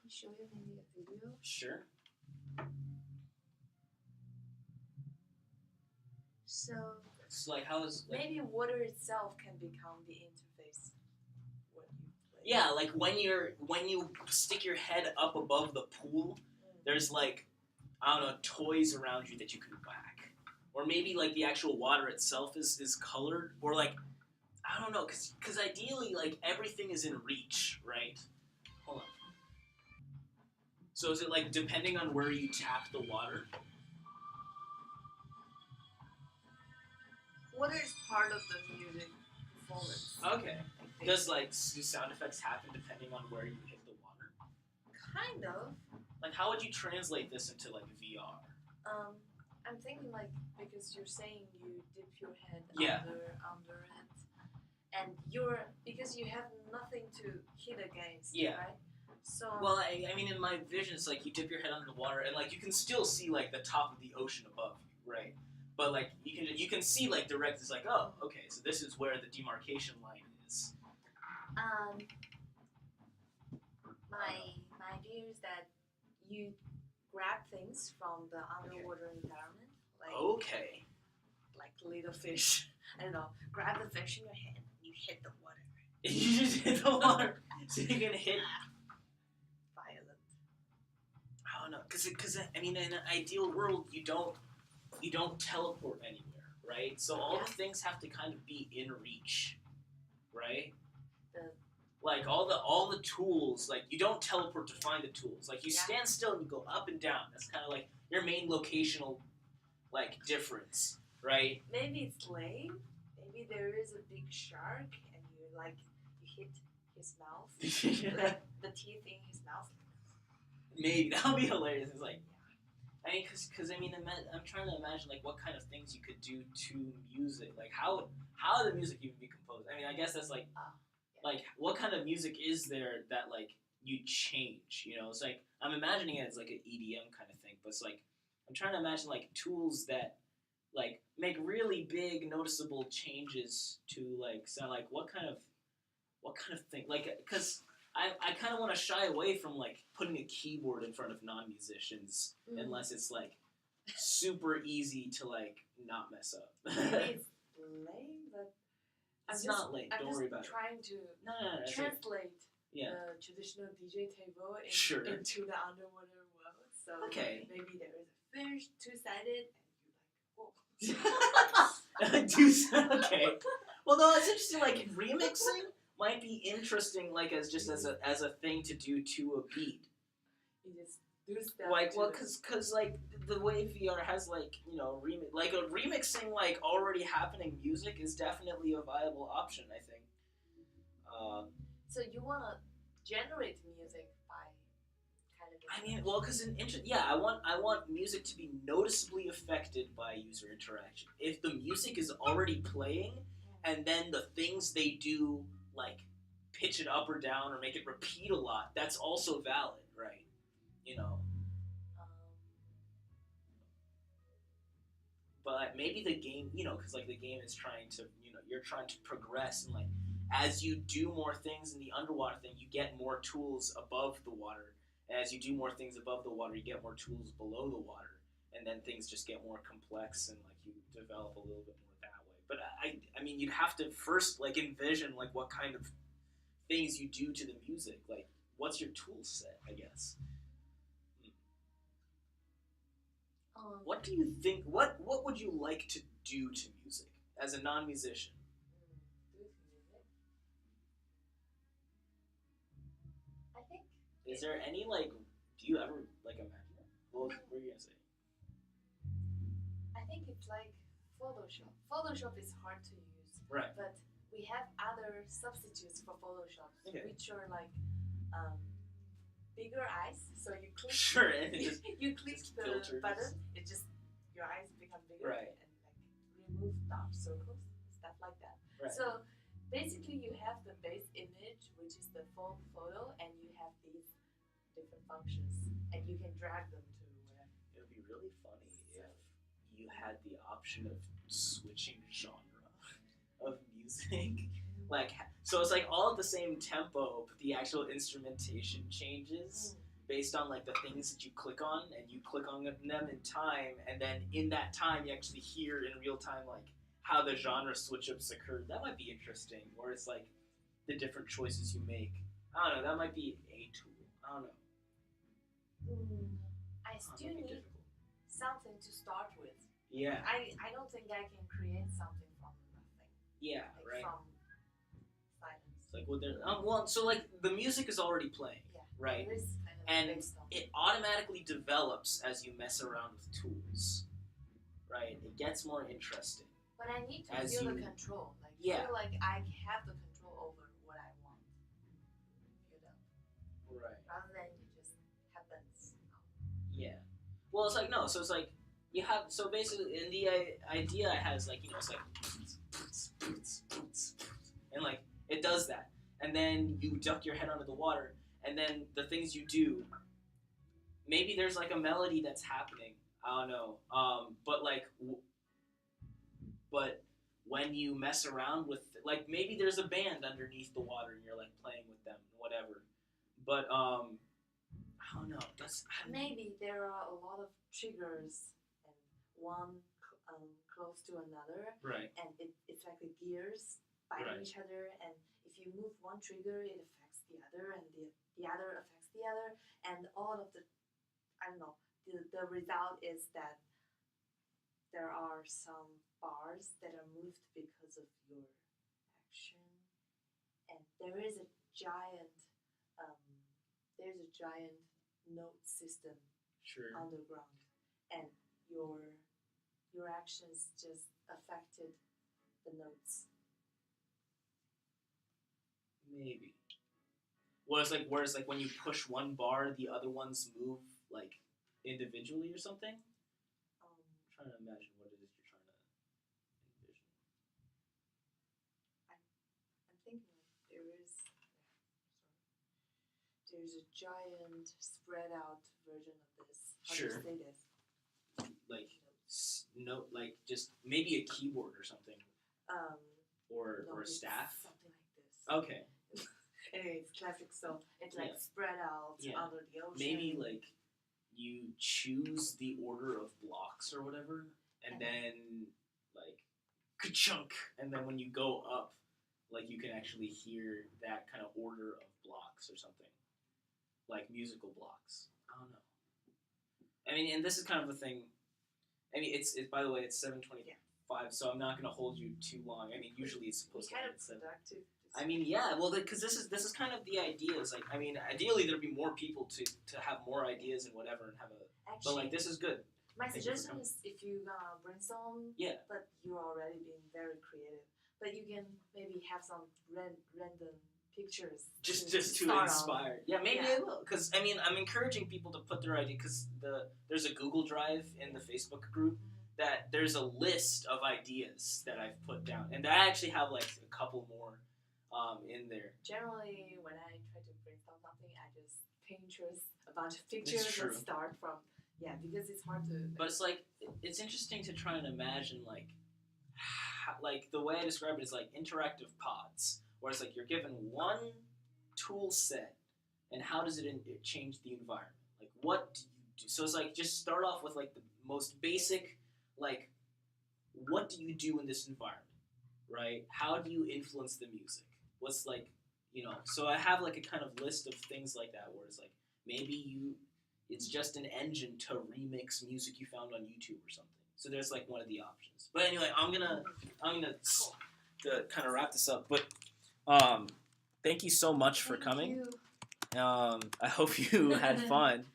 show you maybe a video? Sure. So It's like how is like, maybe water itself can become the interface when you play. yeah, like when you stick your head up above the pool, there's like I don't know toys around you that you can whack, or maybe like the actual water itself is colored, or like I don't know, cause ideally like everything is in reach, right? Hold on. So is it like depending on where you tap the water? Water is part of the music performance. Okay. I think. Does like do sound effects happen depending on where you hit the water? Kind of. Like how would you translate this into like VR? I'm thinking like because you're saying you dip your head Yeah. under it, and because you have nothing to hit against. Yeah. Right. So. Well, I mean, in my vision, it's like you dip your head under the water, and like you can still see like the top of the ocean above you, right? But like you can see like direct. It's like, oh, okay, so this is where the demarcation line is. My idea is that you grab things from the underwater environment, Okay. like little fish. I don't know. Grab the fish in your hand, and you hit the water. You just hit the water, so you can hit. Violent. I don't know, because I mean, in an ideal world, you don't teleport anywhere, right? So all the things have to kind of be in reach, right? Like all the tools, like you don't teleport to find the tools. Like you stand still and you go up and down. That's kind of like your main locational, like difference, right? Maybe it's lame. Maybe there is a big shark and you hit his mouth, like the teeth in his mouth. Maybe that would be hilarious. It's like, I mean, because I mean, I'm trying to imagine like what kind of things you could do to music. Like how would the music even be composed? I mean, I guess that's like. Like, what kind of music is there that, like, you change, you know? It's like, I'm imagining it as, like, an EDM kind of thing, but it's like, I'm trying to imagine, like, tools that, like, make really big, noticeable changes to, like, sound like, what kind of thing? Like, because I kind of want to shy away from, like, putting a keyboard in front of non-musicians, unless it's, like, super easy to, like, not mess up. Maybe it's lame, but... It's not late. Don't worry about it. I'm just trying to translate the traditional DJ table into the underwater world. So maybe there is a fish, two-sided, and you're like, whoa. Okay. Well, no, it's interesting. Like remixing might be interesting, like as a thing to do to a beat. You just do stuff. Like, well, cause like the way VR has like like a remixing like already happening music is definitely a viable option. I think. So you wanna generate music by kind of. I mean, well, cause I want music to be noticeably affected by user interaction. If the music is already playing, and then the things they do like pitch it up or down or make it repeat a lot, that's also valid, right? You know. But maybe the game, because like the game is trying to, you're trying to progress, and like as you do more things in the underwater thing, you get more tools above the water. And as you do more things above the water, you get more tools below the water, and then things just get more complex, and like you develop a little bit more that way. But I mean, you'd have to first like envision like what kind of things you do to the music, like what's your tool set, I guess. What do you think? What would you like to do to music as a non-musician? I think. Is there any like? Do you ever like imagine it? What were you gonna say? I think it's like Photoshop. Photoshop is hard to use, right? But we have other substitutes for Photoshop, which are like. Bigger eyes, so you click. Sure, and you click the filters. Button. It just your eyes become bigger, right? And like remove dark circles, stuff like that. Right. So basically, you have the base image, which is the full photo, and you have these different functions, and you can drag them to wherever. It would be really funny if you had the option of switching genre of music. Like, so it's like all at the same tempo, but the actual instrumentation changes. based on like the things that you click on, and you click on them in time, and then in that time you actually hear in real time like how the genre switch-ups occurred. That might be interesting, or it's like the different choices you make. I don't know, that might be a tool. I don't know. I still need something to start with. Yeah. I don't think I can create something from nothing. Yeah, like right. From silence. It's like what well, so like the music is already playing, right? It is kind of and based on it automatically develops as you mess around with tools, right? It gets more interesting. But I need to feel the control. Like feel like I have the control over what I want. You know. Right. Rather than it just happens. Yeah. Well, it's like no. So it's like you have. So basically, in the idea I had is like it's like, and like it does that, and then you duck your head under the water, and then the things you do. Maybe there's like a melody that's happening. I don't know. But like. But when you mess around with, like, maybe there's a band underneath the water and you're like playing with them, whatever. But I don't know. Maybe there are a lot of triggers and one close to another. Right. And it's like the gears fighting each other. And if you move one trigger, it affects the other, and the other affects the other, and all of the, I don't know. The result is that there are some bars that are moved because of your action, and there is a giant note system underground, and your actions just affected the notes. Maybe. Whereas like when you push one bar, the other ones move like individually or something. I'm trying to imagine what it is you're trying to envision. I'm thinking there's a giant spread out version of this. How do you say this? Like like just maybe a keyboard or something. Or a staff. Something like this. Okay. Anyway, it's classic. So it's like spread out under the ocean. Maybe like you choose the order of blocks or whatever, and then like ka-chunk, and then when you go up, like you can actually hear that kind of order of blocks or something, like musical blocks. I don't know. I mean, and this is kind of a thing. I mean, it's by the way, it's 7:25, so I'm not gonna hold you too long. I mean, usually it's supposed to be productive. I mean, yeah, well, because this is kind of the idea. Is like, I mean, ideally there'd be more people to have more ideas and whatever, and have a. Actually, but like, this is good. My suggestion is if you brainstorm, but you're already being very creative, but you can maybe have some random pictures. Just to inspire. Yeah, maybe I will. Because I mean, I'm encouraging people to put their idea. Because there's a Google Drive in the Facebook group that there's a list of ideas that I've put down, and I actually have like a couple more. In there. Generally, when I try to brainstorm something, I just Pinterest a bunch of pictures and start from because it's hard to. But it's like it's interesting to try and imagine like the way I describe it is like interactive pods, where it's like you're given one tool set, and how does it change the environment? Like what do you do? So it's like just start off with like the most basic, like what do you do in this environment, right? How do you influence the music? What's like, so I have like a kind of list of things like that where it's like maybe it's just an engine to remix music you found on YouTube or something. So there's like one of the options. But anyway, I'm gonna to kind of wrap this up. But thank you so much for coming. I hope you had fun.